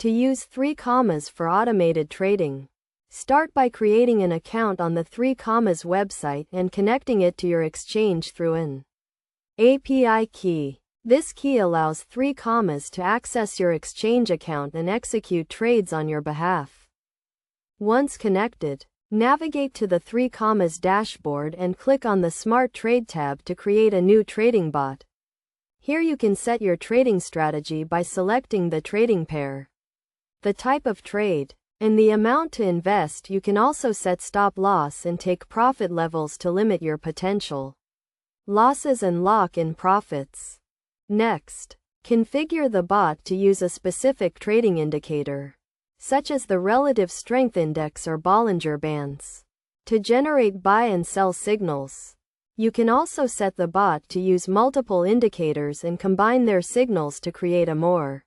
To use 3Commas for automated trading. Start by creating an account on the 3Commas website and connecting it to your exchange through an API key. This key allows 3Commas to access your exchange account and execute trades on your behalf. Once connected, navigate to the 3Commas dashboard and click on the Smart Trade tab to create a new trading bot. Here you can set your trading strategy by selecting the trading pair, the type of trade, and the amount to invest. You can also set stop loss and take profit levels to limit your potential losses and lock in profits. Next, configure the bot to use a specific trading indicator, such as the Relative Strength Index or Bollinger Bands, to generate buy and sell signals. You can also set the bot to use multiple indicators and combine their signals to create a more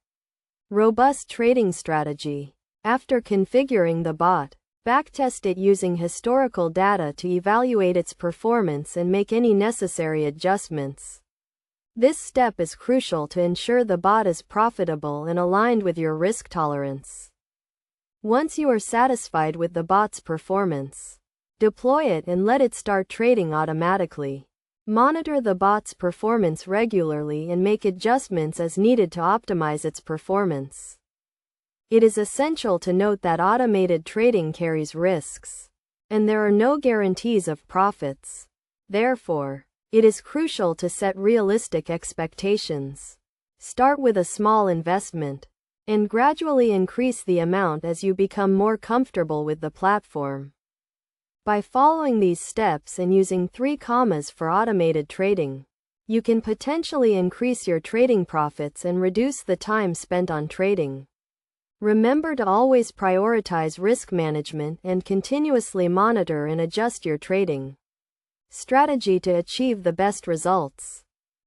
robust trading strategy. After configuring the bot, backtest it using historical data to evaluate its performance and make any necessary adjustments. This step is crucial to ensure the bot is profitable and aligned with your risk tolerance. Once you are satisfied with the bot's performance, deploy it and let it start trading automatically. Monitor the bot's performance regularly and make adjustments as needed to optimize its performance. It is essential to note that automated trading carries risks, and there are no guarantees of profits. Therefore, it is crucial to set realistic expectations. Start with a small investment, and gradually increase the amount as you become more comfortable with the platform. By following these steps and using 3Commas for automated trading, you can potentially increase your trading profits and reduce the time spent on trading. Remember to always prioritize risk management and continuously monitor and adjust your trading strategy to achieve the best results.